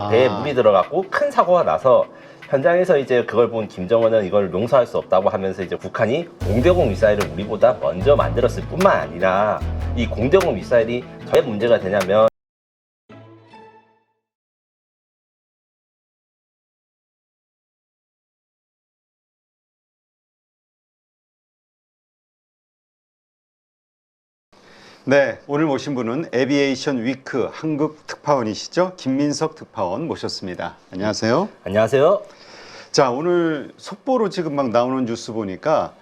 배에 물이 들어갔고 큰 사고가 나서 현장에서 이제 그걸 본 김정은은 이걸 용서할 수 없다고 하면서 이제 북한이 공대공 미사일을 우리보다 먼저 만들었을 뿐만 아니라 이 공대공 미사일이 왜 문제가 되냐면 네, 오늘 모신 분은 에비에이션 위크 한국 특파원이시죠? 김민석 특파원 모셨습니다. 안녕하세요. 안녕하세요. 자, 오늘 속보로 지금 막 나오는 뉴스 보니까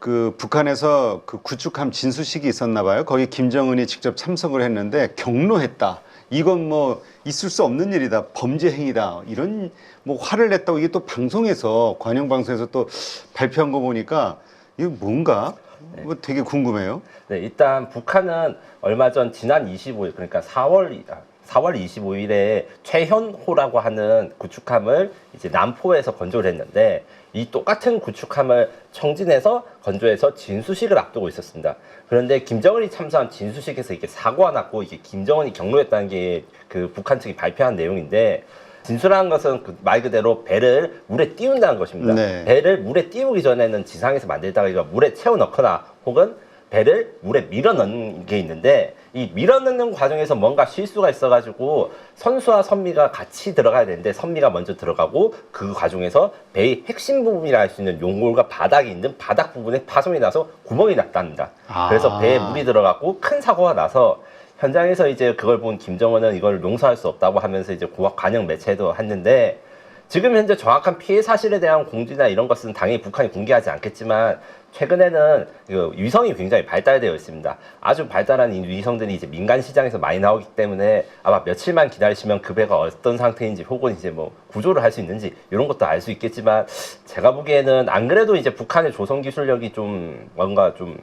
그 북한에서 그 구축함 진수식이 있었나 봐요. 거기 김정은이 직접 참석을 했는데 경로했다. 이건 뭐 있을 수 없는 일이다. 범죄 행위다. 이런 뭐 화를 냈다고 이게 또 방송에서 관영 방송에서 또 발표한 거 보니까 이거 뭔가 뭐 되게 궁금해요. 네, 일단 북한은 얼마 전 지난 25일 그러니까 4월 25일에 최현호라고 하는 구축함을 이제 남포에서 건조를 했는데 이 똑같은 구축함을 청진해서 건조해서 진수식을 앞두고 있었습니다. 그런데 김정은이 참석한 진수식에서 이게 사고가 났고 이게 김정은이 경로했다는 게 그 북한 측이 발표한 내용인데 진수라는 것은 그 말 그대로 배를 물에 띄운다는 것입니다. 네. 배를 물에 띄우기 전에는 지상에서 만들다가 이거 물에 채워 넣거나 혹은 배를 물에 밀어 넣는 게 있는데 이 밀어 넣는 과정에서 뭔가 실수가 있어가지고 선수와 선미가 같이 들어가야 되는데 선미가 먼저 들어가고 그 과정에서 배의 핵심 부분이라 할 수 있는 용골과 바닥이 있는 바닥 부분에 파손이 나서 구멍이 났답니다. 그래서 배에 물이 들어갔고 큰 사고가 나서 현장에서 이제 그걸 본 김정은은 이걸 용서할 수 없다고 하면서 이제 관영 매체도 했는데 지금 현재 정확한 피해 사실에 대한 공지나 이런 것은 당연히 북한이 공개하지 않겠지만 최근에는 그 위성이 굉장히 발달되어 있습니다. 아주 발달한 이 위성들이 이제 민간 시장에서 많이 나오기 때문에 아마 며칠만 기다리시면 그 배가 어떤 상태인지 혹은 이제 뭐 구조를 할 수 있는지 이런 것도 알 수 있겠지만 제가 보기에는 안 그래도 이제 북한의 조선 기술력이 좀 뭔가 좀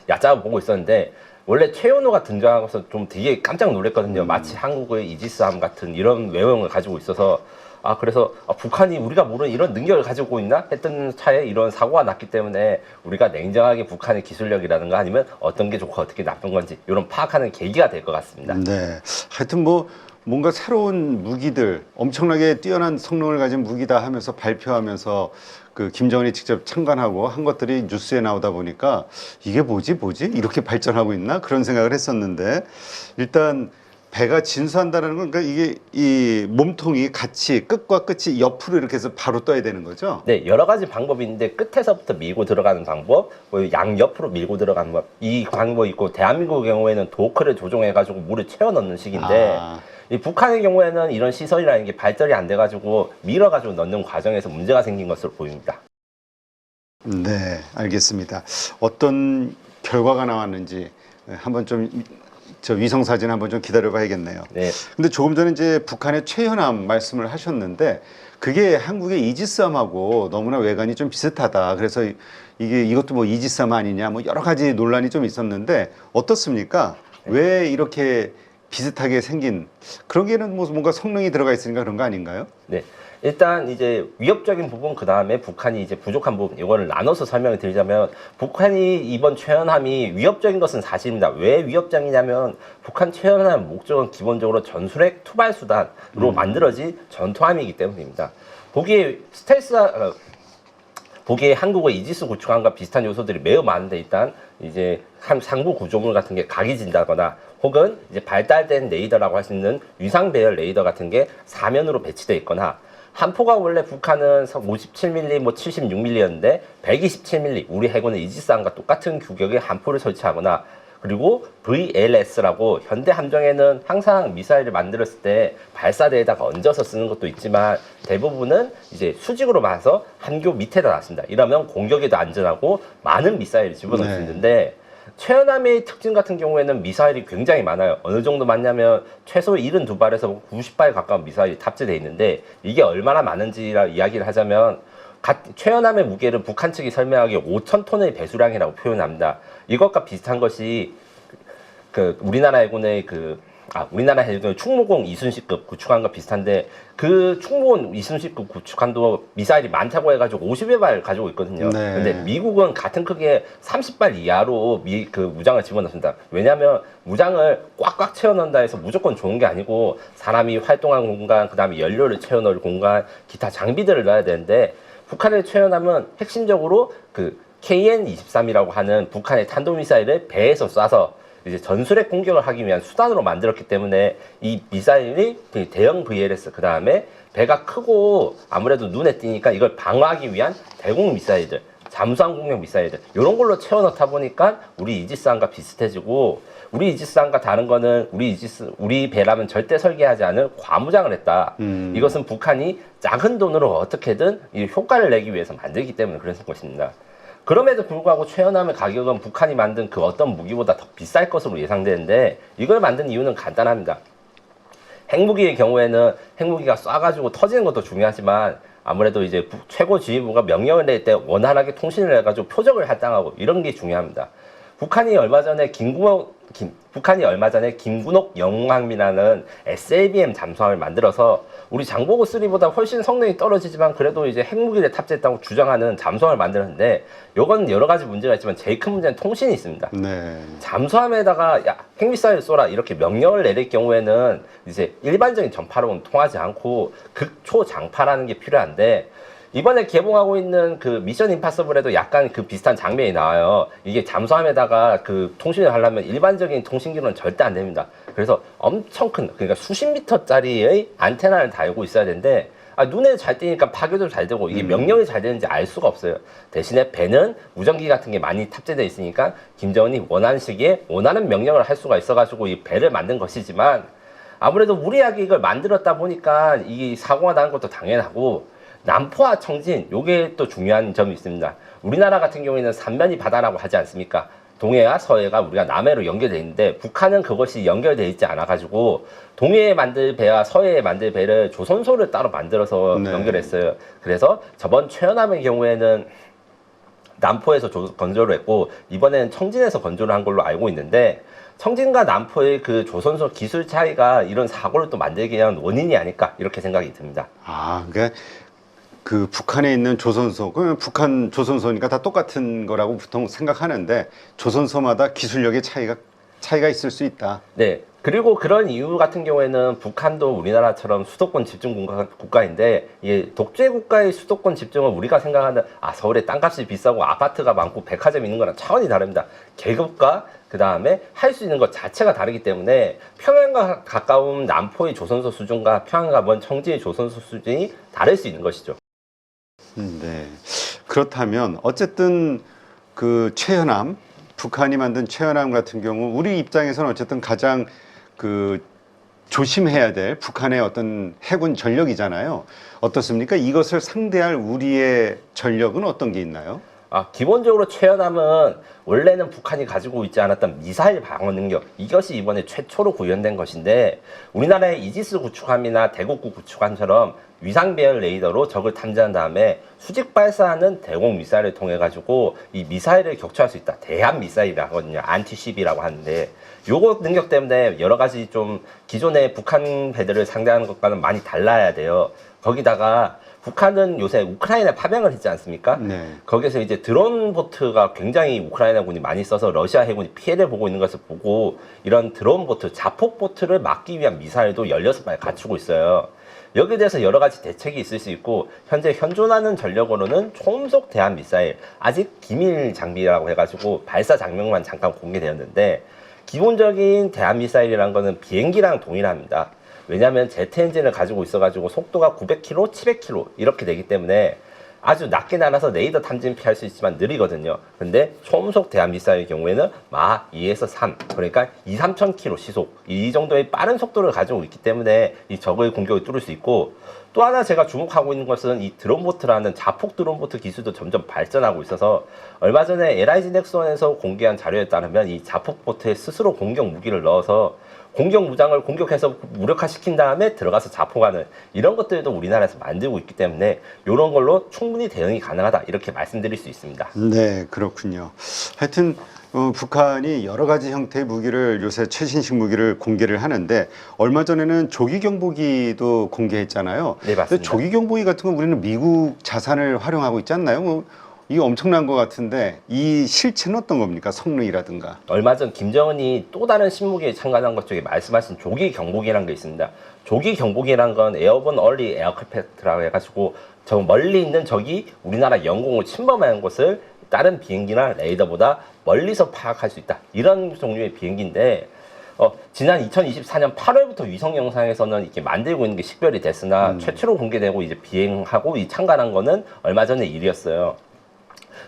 얕잡아 보고 있었는데 원래 최현호가 등장하고서 좀 되게 깜짝 놀랐거든요. 마치 한국의 이지스함 같은 이런 외형을 가지고 있어서 그래서 북한이 우리가 모르는 이런 능력을 가지고 있나 했던 차에 이런 사고가 났기 때문에 우리가 냉정하게 북한의 기술력이라든가 아니면 어떤 게 좋고 어떻게 나쁜 건지 이런 파악하는 계기가 될 것 같습니다. 네. 하여튼 뭐 뭔가 새로운 무기들, 엄청나게 뛰어난 성능을 가진 무기다 하면서 발표하면서 그 김정은이 직접 참관하고 한 것들이 뉴스에 나오다 보니까 이게 뭐지? 이렇게 발전하고 있나? 그런 생각을 했었는데 일단 배가 진수한다는 건 그러니까 이게 이 몸통이 같이 끝과 끝이 옆으로 이렇게 해서 바로 떠야 되는 거죠? 네, 여러 가지 방법이 있는데 끝에서부터 밀고 들어가는 방법, 양옆으로 밀고 들어가는 방법, 이 방법이 있고 대한민국의 경우에는 도크를 조종해가지고 물을 채워 넣는 식인데 이 북한의 경우에는 이런 시설이라는 게 발달이 안 돼가지고 밀어가지고 넣는 과정에서 문제가 생긴 것으로 보입니다. 네, 알겠습니다. 어떤 결과가 나왔는지 한번 좀 저 위성 사진 한번 좀 기다려 봐야겠네요. 네. 근데 조금 전에 이제 북한의 최현함 말씀을 하셨는데 그게 한국의 이지스함하고 너무나 외관이 좀 비슷하다. 그래서 이것도 뭐 이지스함 아니냐 뭐 여러 가지 논란이 좀 있었는데 어떻습니까? 왜 이렇게 비슷하게 생긴 그런 게는 뭐 뭔가 성능이 들어가 있으니까 그런 거 아닌가요? 네. 일단 이제 위협적인 부분 그 다음에 북한이 이제 부족한 부분 이거를 나눠서 설명을 드리자면 북한이 이번 최현함이 위협적인 것은 사실입니다. 왜 위협적이냐면 북한 최현함 목적은 기본적으로 전술핵 투발 수단으로 만들어진 전투함이기 때문입니다. 보기에 보기에 한국의 이지스 구축함과 비슷한 요소들이 매우 많은데 일단 이제 상부 구조물 같은 게 각이 진다거나 혹은 이제 발달된 레이더라고 할 수 있는 위상 배열 레이더 같은 게 사면으로 배치되어 있거나 함포가 원래 북한은 57mm, 뭐 76mm였는데 127mm 우리 해군의 이지스함과 똑같은 규격의 함포를 설치하거나 그리고 VLS라고 현대 함정에는 항상 미사일을 만들었을 때 발사대에다가 얹어서 쓰는 것도 있지만 대부분은 이제 수직으로 봐서 함교 밑에다 놨습니다. 이러면 공격에도 안전하고 많은 미사일을 집어넣을 수 있는데 최현함의 특징 같은 경우에는 미사일이 굉장히 많아요. 어느 정도 많냐면 최소 72발에서 90발 가까운 미사일이 탑재되어 있는데 이게 얼마나 많은지라 이야기를 하자면 최현함의 무게를 북한 측이 설명하기에 5,000톤의 배수량이라고 표현합니다. 이것과 비슷한 것이 그 우리나라 해군의 그 우리나라 해군 충무공 이순신급 구축함과 비슷한데 그 충무공 이순신급 구축함도 미사일이 많다고 해가지고 50여 발 가지고 있거든요. 네. 근데 미국은 같은 크기의 30발 이하로 그 무장을 집어넣습니다. 왜냐하면 무장을 꽉꽉 채워넣는다 해서 무조건 좋은 게 아니고 사람이 활동한 공간, 그 다음에 연료를 채워넣을 공간, 기타 장비들을 넣어야 되는데 북한을 채워넣으면 핵심적으로 그 KN-23이라고 하는 북한의 탄도미사일을 배에서 쏴서 이제 전술핵 공격을 하기 위한 수단으로 만들었기 때문에 이 미사일이 대형 VLS 그 다음에 배가 크고 아무래도 눈에 띄니까 이걸 방어하기 위한 대공 미사일들, 잠수함 공격 미사일들 이런 걸로 채워넣다 보니까 우리 이지스함과 비슷해지고 우리 이지스함과 다른 거는 우리 배라면 절대 설계하지 않은 과무장을 했다. 이것은 북한이 작은 돈으로 어떻게든 이 효과를 내기 위해서 만들기 때문에 그런 것입니다. 그럼에도 불구하고 최연함의 가격은 북한이 만든 그 어떤 무기보다 더 비쌀 것으로 예상되는데 이걸 만든 이유는 간단합니다. 핵무기의 경우에는 핵무기가 쏴가지고 터지는 것도 중요하지만 아무래도 이제 최고 지휘부가 명령을 낼 때 원활하게 통신을 해가지고 표적을 할당하고 이런 게 중요합니다. 북한이 얼마 전에 김군옥 영웅함이라는 SLBM 잠수함을 만들어서 우리 장보고 3보다 훨씬 성능이 떨어지지만 그래도 이제 핵무기를 탑재했다고 주장하는 잠수함을 만들었는데 이건 여러 가지 문제가 있지만 제일 큰 문제는 통신이 있습니다. 네. 잠수함에다가 야, 핵미사일 쏘라 이렇게 명령을 내릴 경우에는 이제 일반적인 전파로는 통하지 않고 극초장파라는 게 필요한데 이번에 개봉하고 있는 그 미션 임파서블에도 약간 그 비슷한 장면이 나와요. 이게 잠수함에다가 그 통신을 하려면 일반적인 통신기로는 절대 안 됩니다. 그래서 엄청 큰, 그러니까 수십 미터짜리의 안테나를 달고 있어야 되는데 눈에 잘 띄니까 파괴도 잘 되고 이게 명령이 잘 되는지 알 수가 없어요. 대신에 배는 무전기 같은 게 많이 탑재되어 있으니까 김정은이 원하는 시기에 원하는 명령을 할 수가 있어가지고 이 배를 만든 것이지만 아무래도 무리하게 이걸 만들었다 보니까 이 사고가 나는 것도 당연하고 남포와 청진, 요게 또 중요한 점이 있습니다. 우리나라 같은 경우에는 삼면이 바다라고 하지 않습니까? 동해와 서해가 우리가 남해로 연결되어 있는데 북한은 그것이 연결되어 있지 않아가지고 동해에 만들 배와 서해에 만들 배를 조선소를 따로 만들어서 연결했어요. 그래서 저번 최연함의 경우에는 남포에서 건조를 했고 이번에는 청진에서 건조를 한 걸로 알고 있는데 청진과 남포의 그 조선소 기술 차이가 이런 사고를 또 만들게 한 원인이 아닐까 이렇게 생각이 듭니다. 그러니까 그 북한에 있는 조선소, 그러면 북한 조선소니까 다 똑같은 거라고 보통 생각하는데 조선소마다 기술력의 차이가 있을 수 있다. 네. 그리고 그런 이유 같은 경우에는 북한도 우리나라처럼 수도권 집중 국가인데 이게 독재 국가의 수도권 집중은 우리가 생각하는 서울에 땅값이 비싸고 아파트가 많고 백화점이 있는 거랑 차원이 다릅니다. 계급과 그 다음에 할 수 있는 것 자체가 다르기 때문에 평양과 가까운 남포의 조선소 수준과 평양과 먼 청진의 조선소 수준이 다를 수 있는 것이죠. 네. 그렇다면 어쨌든 그 최연함, 북한이 만든 최연함 같은 경우 우리 입장에서는 어쨌든 가장 그 조심해야 될 북한의 어떤 해군 전력이잖아요. 어떻습니까? 이것을 상대할 우리의 전력은 어떤 게 있나요? 기본적으로 최연함은 원래는 북한이 가지고 있지 않았던 미사일 방어 능력, 이것이 이번에 최초로 구현된 것인데 우리나라의 이지스 구축함이나 대곡구 구축함처럼 위상 배열 레이더로 적을 탐지한 다음에 수직 발사하는 대공 미사일을 통해 가지고 이 미사일을 격추할 수 있다. 대한 미사일이라고 하거든요. 안티CB라고 하는데 요거 능력 때문에 여러 가지 좀 기존의 북한 배들을 상대하는 것과는 많이 달라야 돼요. 거기다가 북한은 요새 우크라이나에 파병을 했지 않습니까? 네. 거기서 이제 드론 보트가 굉장히 우크라이나군이 많이 써서 러시아 해군이 피해를 보고 있는 것을 보고 이런 드론 보트, 자폭 보트를 막기 위한 미사일도 16발 갖추고 있어요. 여기에 대해서 여러 가지 대책이 있을 수 있고 현재 현존하는 전력으로는 초음속 대한 미사일, 아직 기밀 장비라고 해가지고 발사 장면만 잠깐 공개되었는데 기본적인 대한 미사일이라는 거는 비행기랑 동일합니다. 왜냐하면 제트 엔진을 가지고 있어가지고 속도가 900km, 700km 이렇게 되기 때문에 아주 낮게 날아서 레이더 탐지는 피할 수 있지만 느리거든요. 근데 초음속 대한 미사일의 경우에는 막 2에서 3, 그러니까 2, 3,000km 시속 이 정도의 빠른 속도를 가지고 있기 때문에 이 적의 공격을 뚫을 수 있고 또 하나 제가 주목하고 있는 것은 이 드론보트라는 자폭 드론보트 기술도 점점 발전하고 있어서 얼마 전에 LIG 넥슨에서 공개한 자료에 따르면 이 자폭 보트에 스스로 공격 무기를 넣어서 공격 무장을 공격해서 무력화시킨 다음에 들어가서 자폭하는 이런 것들도 우리나라에서 만들고 있기 때문에 이런 걸로 충분히 대응이 가능하다 이렇게 말씀드릴 수 있습니다. 네, 그렇군요. 하여튼 북한이 여러 가지 형태의 무기를 요새 최신식 무기를 공개를 하는데 얼마 전에는 조기 경보기도 공개했잖아요. 네, 맞습니다. 근데 조기 경보기 같은 건 우리는 미국 자산을 활용하고 있지 않나요? 이게 엄청난 것 같은데 이 실체는 어떤 겁니까? 성능이라든가. 얼마 전 김정은이 또 다른 신무기에 참가한 것 중에 말씀하신 조기 경보기라는 게 있습니다. 조기 경보기라는 건 에어본 얼리 에어크래프트라고 해가지고 저 멀리 있는 적이 우리나라 영공을 침범하는 것을 다른 비행기나 레이더보다 멀리서 파악할 수 있다. 이런 종류의 비행기인데 지난 2024년 8월부터 위성 영상에서는 이렇게 만들고 있는 게 식별이 됐으나 최초로 공개되고 이제 비행하고 참가한 거는 얼마 전의 일이었어요.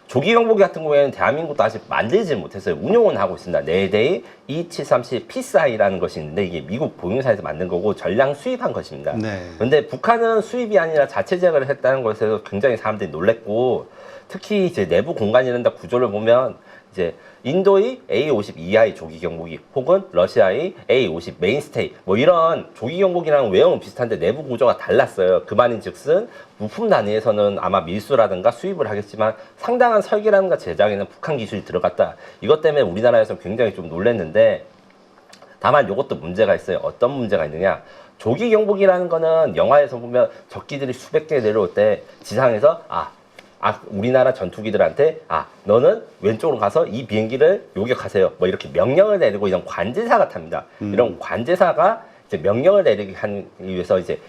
조기 경보기 같은 경우에는 대한민국도 아직 만들지 못했어요. 운용은 하고 있습니다. 4대의 E737 피스아이라는 것이 있는데 이게 미국 보유사에서 만든 거고 전량 수입한 것입니다. 네. 그런데 북한은 수입이 아니라 자체 제작을 했다는 것에서 굉장히 사람들이 놀랬고 특히 이제 내부 공간이란다 구조를 보면 이제 인도의 A-52I 조기 경보기 혹은 러시아의 A-50 메인스테이 뭐 이런 조기 경보기랑 외형은 비슷한데 내부 구조가 달랐어요. 그 말인즉슨 부품 단위에서는 아마 밀수라든가 수입을 하겠지만 상당한 설계라든가 제작에는 북한 기술이 들어갔다. 이것 때문에 우리나라에서 굉장히 좀 놀랐는데 다만 이것도 문제가 있어요. 어떤 문제가 있느냐? 조기 경보기라는 거는 영화에서 보면 적기들이 수백 개 내려올 때 지상에서 우리나라 전투기들한테 너는 왼쪽으로 가서 이 비행기를 요격하세요. 뭐 이렇게 명령을 내리고 이런 관제사가 탑니다. 이런 관제사가 이제 명령을 내리기 위해서 이제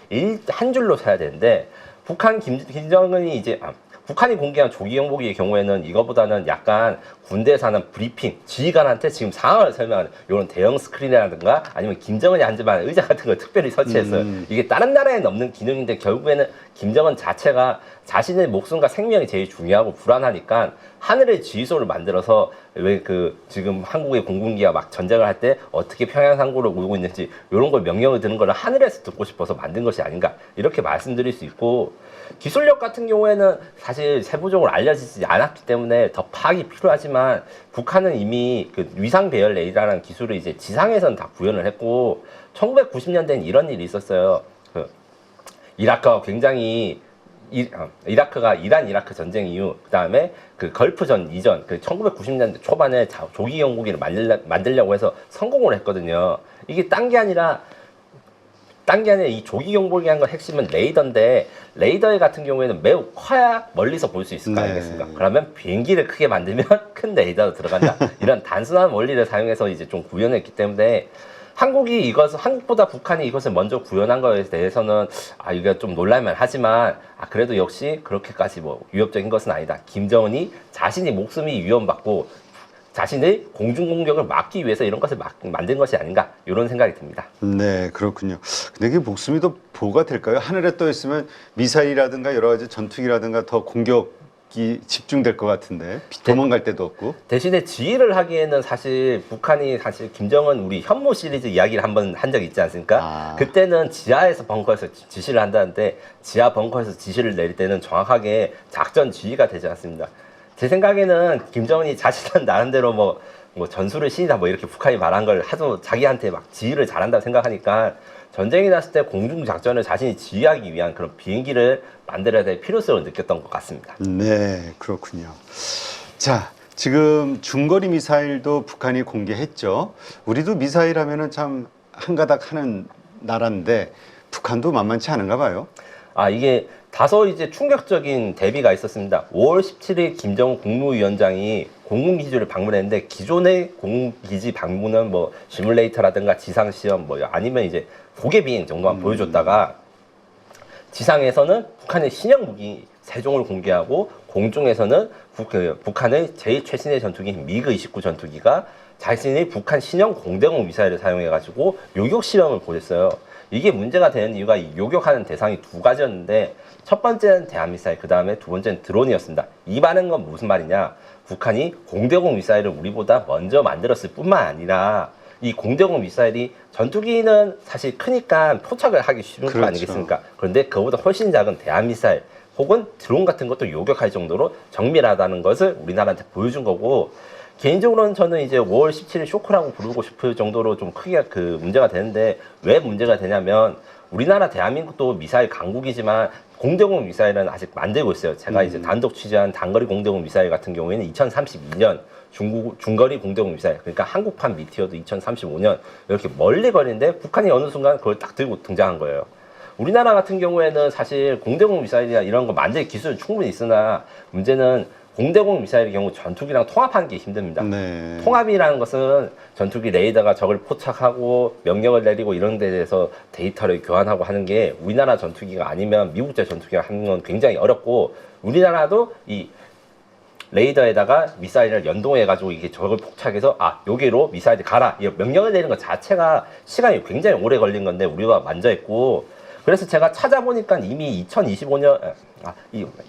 한 줄로 서야 되는데 북한 김정은이 이제 북한이 공개한 조기 경보기의 경우에는 이거보다는 약간 군대에서 하는 브리핑, 지휘관한테 지금 상황을 설명하는 이런 대형 스크린이라든가 아니면 김정은이 앉을 만한 의자 같은 걸 특별히 설치했어요. 이게 다른 나라에는 없는 기능인데 결국에는 김정은 자체가 자신의 목숨과 생명이 제일 중요하고 불안하니까 하늘의 지휘소를 만들어서 왜 지금 한국의 공군기가 막 전쟁을 할 때 어떻게 평양 상고를 오고 있는지 이런 걸 명령을 드는 거를 하늘에서 듣고 싶어서 만든 것이 아닌가 이렇게 말씀드릴 수 있고 기술력 같은 경우에는 사실 세부적으로 알려지지 않았기 때문에 더 파악이 필요하지만 북한은 이미 그 위상 배열 레이더라는 기술을 이제 지상에서는 다 구현을 했고 1990년대엔 이런 일이 있었어요. 이라크가 굉장히 이라크가 이란 이라크 전쟁 이후 그다음에 그 걸프전 이전 1990년대 초반에 조기 경보기를 만들려고 해서 성공을 했거든요. 이게 딴 게 아니라 이 조기 경보기 한 건 핵심은 레이더인데 레이더 같은 경우에는 매우 커야 멀리서 볼 수 있을 거 아니겠습니까? 그러면 비행기를 크게 만들면 큰 레이더로 들어간다. 이런 단순한 원리를 사용해서 이제 좀 구현했기 때문에 한국보다 북한이 이것을 먼저 구현한 것에 대해서는 이게 좀 놀랄만 하지만 그래도 역시 그렇게까지 뭐 위협적인 것은 아니다. 김정은이 자신이 목숨이 위험받고 자신의 공중 공격을 막기 위해서 이런 것을 만든 것이 아닌가 이런 생각이 듭니다. 네, 그렇군요. 근데 이게 목숨이 더 보호가 될까요? 하늘에 떠 있으면 미사일이라든가 여러 가지 전투기라든가 더 공격이 집중될 것 같은데 도망갈 데도 없고. 대신에 지휘를 하기에는 사실 북한이 김정은 우리 현무 시리즈 이야기를 한번 한 적이 있지 않습니까? 그때는 지하에서 벙커에서 지시를 한다는데 지하 벙커에서 지시를 내릴 때는 정확하게 작전 지휘가 되지 않습니다. 제 생각에는 김정은이 자신은 나름대로 뭐 전술을 신이다 뭐 이렇게 북한이 말한 걸 하도 자기한테 막 지휘를 잘한다고 생각하니까 전쟁이 났을 때 공중 작전을 자신이 지휘하기 위한 그런 비행기를 만들어야 될 필요성을 느꼈던 것 같습니다. 네, 그렇군요. 자, 지금 중거리 미사일도 북한이 공개했죠. 우리도 미사일 하면은 참 한가닥 하는 나라인데 북한도 만만치 않은가 봐요. 이게 다소 이제 충격적인 대비가 있었습니다. 5월 17일 김정은 국무위원장이 공군기지를 방문했는데 기존의 공군기지 방문은 뭐 시뮬레이터라든가 지상시험 뭐 아니면 이제 고개비행 정도만 보여줬다가 지상에서는 북한의 신형 무기 3종을 공개하고 공중에서는 북한의 제일 최신의 전투기인 미그-29 전투기가 자신의 북한 신형 공대공 미사일을 사용해가지고 요격 실험을 보였어요. 이게 문제가 되는 이유가 이 요격하는 대상이 2가지였는데 첫 번째는 대한미사일, 그 다음에 두 번째는 드론이었습니다. 이 많은 건 무슨 말이냐? 북한이 공대공 미사일을 우리보다 먼저 만들었을 뿐만 아니라 이 공대공 미사일이 전투기는 사실 크니까 포착을 하기 쉬운 거 아니겠습니까? 그런데 그보다 훨씬 작은 대한미사일 혹은 드론 같은 것도 요격할 정도로 정밀하다는 것을 우리나라한테 보여준 거고 개인적으로는 저는 이제 5월 17일 쇼크라고 부르고 싶을 정도로 좀 크게 문제가 되는데 왜 문제가 되냐면 우리나라 대한민국도 미사일 강국이지만 공대공 미사일은 아직 만들고 있어요. 제가 이제 단독 취재한 단거리 공대공 미사일 같은 경우에는 2032년 중거리 공대공 미사일, 그러니까 한국판 미티어도 2035년 이렇게 멀리 거리는데 북한이 어느 순간 그걸 딱 들고 등장한 거예요. 우리나라 같은 경우에는 사실 공대공 미사일이나 이런 거 만들 기술은 충분히 있으나 문제는 공대공 미사일의 경우 전투기랑 통합하는 게 힘듭니다. 네. 통합이라는 것은 전투기 레이더가 적을 포착하고 명령을 내리고 이런 데 대해서 데이터를 교환하고 하는 게 우리나라 전투기가 아니면 미국제 전투기가 하는 건 굉장히 어렵고, 우리나라도 이 레이더에다가 미사일을 연동해가지고 이게 적을 포착해서 여기로 미사일이 가라 이 명령을 내리는 것 자체가 시간이 굉장히 오래 걸린 건데 우리가 먼저 했고, 그래서 제가 찾아보니까 이미 2025년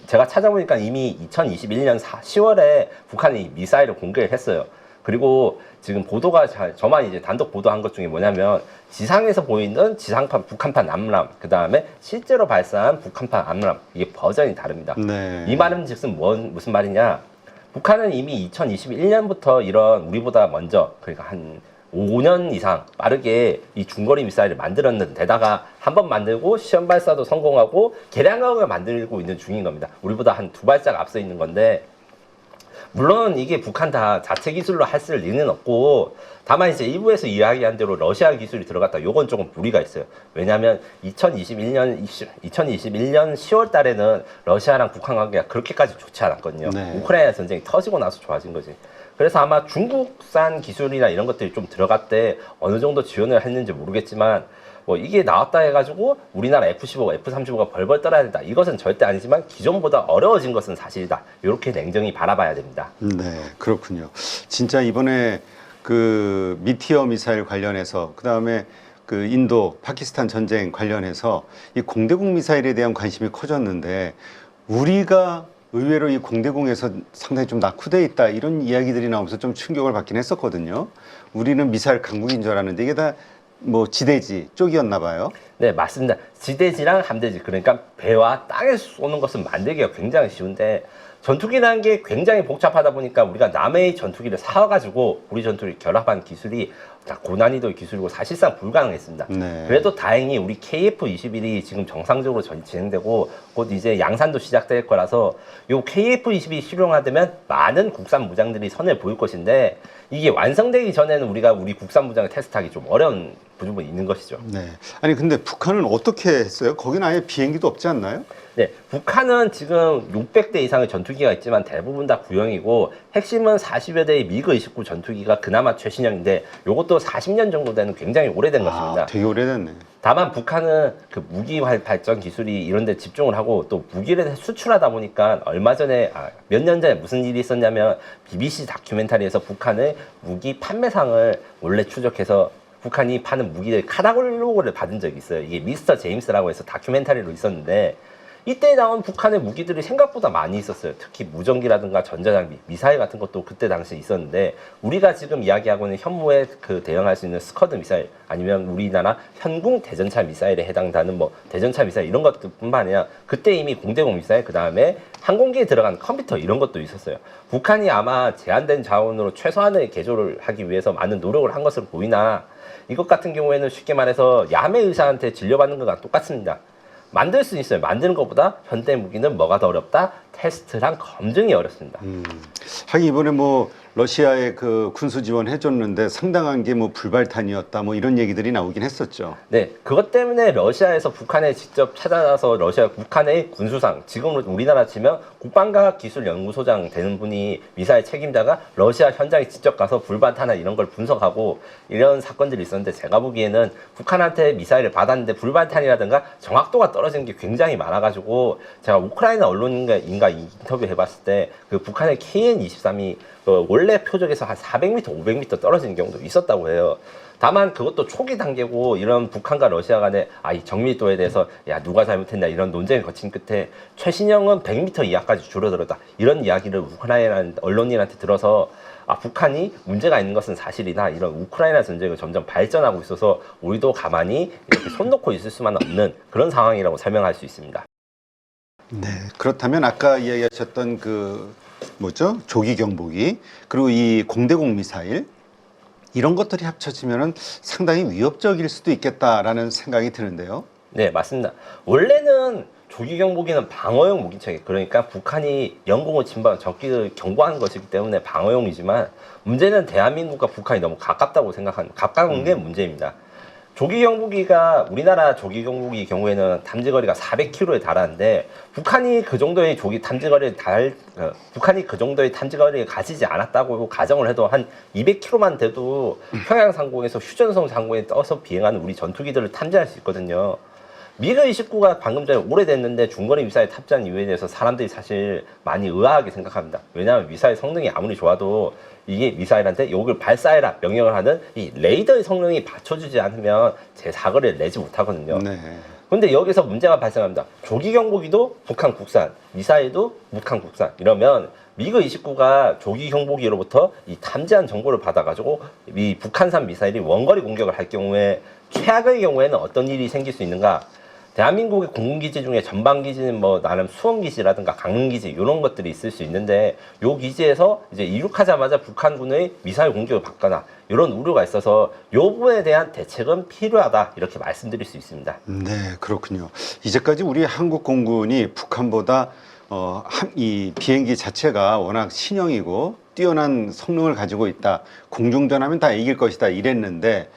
제가 찾아보니까 이미 2021년 10월에 북한이 미사일을 공개를 했어요. 그리고 지금 보도가 저만 이제 단독 보도한 것 중에 뭐냐면 지상에서 보이는 지상판 북한판 암람, 그 다음에 실제로 발사한 북한판 암람, 이게 버전이 다릅니다. 네. 이 말은 즉슨 무슨 말이냐? 북한은 이미 2021년부터 이런 우리보다 먼저, 그러니까 한 5년 이상 빠르게 이 중거리 미사일을 만들었는데다가 한 번 만들고 시험 발사도 성공하고 개량형을 만들고 있는 중인 겁니다. 우리보다 한 2발짝 앞서 있는 건데, 물론 이게 북한 다 자체 기술로 할 리는 없고, 다만 이제 일부에서 이야기한 대로 러시아 기술이 들어갔다, 요건 조금 무리가 있어요. 왜냐하면 2021년 10월 달에는 러시아랑 북한 관계가 그렇게까지 좋지 않았거든요. 네. 우크라이나 전쟁이 터지고 나서 좋아진 거지. 그래서 아마 중국산 기술이나 이런 것들이 좀 들어갔대 어느 정도 지원을 했는지 모르겠지만, 뭐 이게 나왔다 해가지고 우리나라 F-15, F-35가 벌벌 떨어야 된다, 이것은 절대 아니지만 기존보다 어려워진 것은 사실이다. 이렇게 냉정히 바라봐야 됩니다. 네, 그렇군요. 진짜 이번에 그 미티어 미사일 관련해서, 그 다음에 그 인도, 파키스탄 전쟁 관련해서 이 공대공 미사일에 대한 관심이 커졌는데, 우리가 의외로 이 공대공에서 상당히 좀 낙후돼 있다, 이런 이야기들이 나오면서 좀 충격을 받긴 했었거든요. 우리는 미사일 강국인 줄 알았는데 이게 다 뭐 지대지 쪽이었나 봐요. 네, 맞습니다. 지대지랑 함대지, 그러니까 배와 땅에서 쏘는 것은 만들기가 굉장히 쉬운데 전투기라는 게 굉장히 복잡하다 보니까 우리가 남의 전투기를 사와가지고 우리 전투기를 결합한 기술이 다 고난이도의 기술이고 사실상 불가능했습니다. 네. 그래도 다행히 우리 KF-21이 지금 정상적으로 진행되고 곧 이제 양산도 시작될 거라서 요 KF-21이 실용화되면 많은 국산 무장들이 선을 보일 것인데, 이게 완성되기 전에는 우리가 우리 국산 무장을 테스트하기 좀 어려운 부분이 있는 것이죠. 네. 아니 근데 북한은 어떻게 했어요? 거기는 아예 비행기도 없지 않나요? 네, 북한은 지금 600대 이상의 전투기가 있지만 대부분 다 구형이고, 핵심은 40여 대의 미그 29 전투기가 그나마 최신형인데 요것도 40년 정도 되는 굉장히 오래된 것입니다. 되게 오래됐네. 다만 북한은 그 무기 발전 기술이 이런 데 집중을 하고 또 무기를 수출하다 보니까 얼마 전에 몇 년 전에 무슨 일이 있었냐면 BBC 다큐멘터리에서 북한의 무기 판매상을 원래 추적해서 북한이 파는 무기들 카탈로그를 받은 적이 있어요. 이게 미스터 제임스라고 해서 다큐멘터리로 있었는데, 이때 나온 북한의 무기들이 생각보다 많이 있었어요. 특히 무전기라든가 전자장비, 미사일 같은 것도 그때 당시에 있었는데, 우리가 지금 이야기하고 있는 현무에 그 대응할 수 있는 스커드 미사일, 아니면 우리나라 현궁 대전차 미사일에 해당되는 뭐 대전차 미사일 이런 것뿐만 아니라 그때 이미 공대공 미사일, 그 다음에 항공기에 들어간 컴퓨터 이런 것도 있었어요. 북한이 아마 제한된 자원으로 최소한의 개조를 하기 위해서 많은 노력을 한 것으로 보이나, 이것 같은 경우에는 쉽게 말해서 야매 의사한테 진료받는 것과 똑같습니다. 만들 수 있어요. 만드는 것보다 현대 무기는 뭐가 더 어렵다? 테스트랑 검증이 어렵습니다. 하긴 이번에 뭐 러시아에 그 군수 지원 해줬는데 상당한 게 뭐 불발탄이었다, 뭐 이런 얘기들이 나오긴 했었죠. 네, 그것 때문에 러시아에서 북한에 직접 찾아가서 북한의 군수상, 지금 우리나라 치면 국방과학기술연구소장 되는 분이 미사일 책임자가 러시아 현장에 직접 가서 불발탄이나 이런 걸 분석하고 이런 사건들이 있었는데, 제가 보기에는 북한한테 미사일을 받았는데 불발탄이라든가 정확도가 떨어지는 게 굉장히 많아가지고, 제가 우크라이나 언론인가 인터뷰 해봤을 때 그 북한의 KN-23이 원래 표적에서 한 400m, 500m 떨어지는 경우도 있었다고 해요. 다만 그것도 초기 단계고, 이런 북한과 러시아 간의 이 정밀도에 대해서 누가 잘못했냐 이런 논쟁을 거친 끝에 최신형은 100m 이하까지 줄어들었다, 이런 이야기를 우크라이나 언론인한테 들어서 북한이 문제가 있는 것은 사실이나 이런 우크라이나 전쟁을 점점 발전하고 있어서 우리도 가만히 이렇게 손 놓고 있을 수만 없는 그런 상황이라고 설명할 수 있습니다. 네. 그렇다면 아까 이야기하셨던 그 뭐죠? 조기 경보기, 그리고 이 공대공 미사일, 이런 것들이 합쳐지면은 상당히 위협적일 수도 있겠다라는 생각이 드는데요. 네, 맞습니다. 원래는 조기경 무기는 방어용 무기체계, 그러니까 북한이 영공을 침범한 적기를 경고하는 것이기 때문에 방어용이지만 문제는 대한민국과 북한이 너무 가깝다고 생각하는, 가까운 게 문제입니다. 조기경 무기가, 우리나라 조기경 무기 경우에는 탐지거리가 400km에 달하는데 북한이 그 정도의 북한이 그 정도의 탐지거리를 가지지 않았다고 가정을 해도 한 200km만 돼도 평양 상공에서 휴전성 상공에 떠서 비행하는 우리 전투기들을 탐지할 수 있거든요. 미그 29가 방금 전에 오래됐는데 중거리 미사일 탑재한 이유에 대해서 사람들이 사실 많이 의아하게 생각합니다. 왜냐하면 미사일 성능이 아무리 좋아도 이게 미사일한테 요걸 발사해라 명령을 하는 이 레이더의 성능이 받쳐주지 않으면 제 사거리를 내지 못하거든요. 네. 근데 여기서 문제가 발생합니다. 조기경 무기도 북한 국산, 미사일도 북한 국산. 이러면 미그 29가 조기경 무기로부터 이 탐지한 정보를 받아가지고 이 북한산 미사일이 원거리 공격을 할 경우에 최악의 경우에는 어떤 일이 생길 수 있는가? 대한민국의 공군기지 중에 전방기지는 뭐 나름 수원기지라든가 강릉기지 이런 것들이 있을 수 있는데 요 기지에서 이제 이륙하자마자 북한군의 미사일 공격을 받거나 이런 우려가 있어서 요 부분에 대한 대책은 필요하다 이렇게 말씀드릴 수 있습니다. 네, 그렇군요. 이제까지 우리 한국 공군이 북한보다 이 비행기 자체가 워낙 신형이고 뛰어난 성능을 가지고 있다. 공중전하면 다 이길 것이다 이랬는데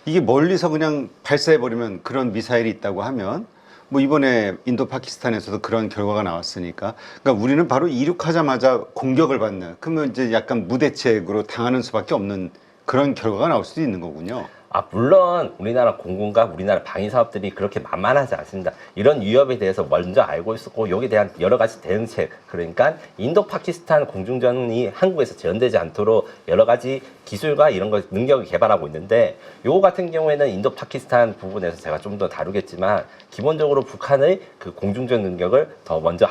이게 멀리서 그냥 발사해버리면 그런 미사일이 있다고 하면 뭐 이번에 인도 파키스탄에서도 그런 결과가 나왔으니까 그러니까 우리는 바로 이륙하자마자 공격을 받는 그러면 이제 약간 무대책으로 당하는 수밖에 없는 그런 결과가 나올 수도 있는 거군요. 물론 우리나라 공군과 우리나라 방위사업들이 그렇게 만만하지 않습니다. 이런 위협에 대해서 먼저 알고 있었고 여기에 대한 여러 가지 대응책, 그러니까 인도 파키스탄 공중전이 한국에서 재현되지 않도록 여러 가지 기술과 이런 것 능력을 개발하고 있는데 요거 같은 경우에는 인도 파키스탄 부분에서 제가 좀 더 다루겠지만 기본적으로 북한의 그 공중전 능력을 더 먼저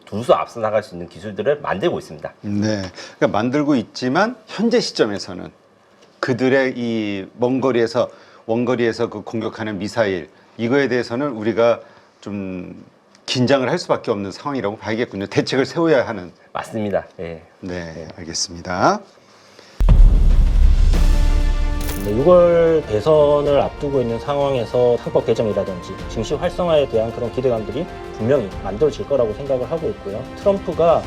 두 수 앞서 나갈 수 있는 기술들을 만들고 있습니다. 네, 그러니까 만들고 있지만 현재 시점에서는 그들의 이 원거리에서 그 공격하는 미사일 이거에 대해서는 우리가 좀 긴장을 할 수밖에 없는 상황이라고 봐야겠군요. 대책을 세워야 하는. 맞습니다. 예. 네, 알겠습니다. 6월 대선을 앞두고 있는 상황에서 헌법 개정이라든지 증시 활성화에 대한 그런 기대감들이 분명히 만들어질 거라고 생각을 하고 있고요. 트럼프가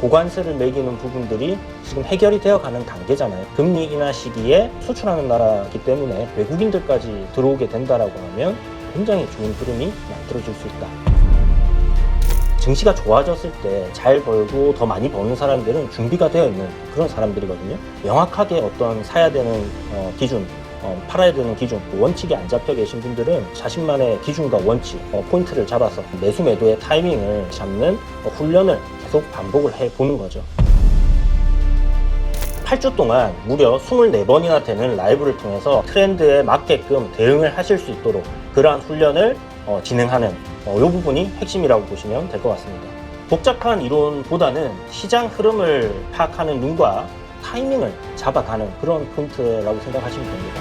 고관세를 매기는 부분들이 지금 해결이 되어가는 단계잖아요. 금리 인하 시기에 수출하는 나라이기 때문에 외국인들까지 들어오게 된다라고 하면 굉장히 좋은 흐름이 만들어질 수 있다. 증시가 좋아졌을 때 잘 벌고 더 많이 버는 사람들은 준비가 되어 있는 그런 사람들이거든요. 명확하게 어떤 사야 되는 기준, 팔아야 되는 기준, 원칙이 안 잡혀 계신 분들은 자신만의 기준과 원칙, 포인트를 잡아서 매수 매도의 타이밍을 잡는 훈련을 계속 반복을 해보는 거죠. 8주 동안 무려 24번이나 되는 라이브를 통해서 트렌드에 맞게끔 대응을 하실 수 있도록 그러한 훈련을 진행하는 이 부분이 핵심이라고 보시면 될 것 같습니다. 복잡한 이론보다는 시장 흐름을 파악하는 눈과 타이밍을 잡아가는 그런 포인트라고 생각하시면 됩니다.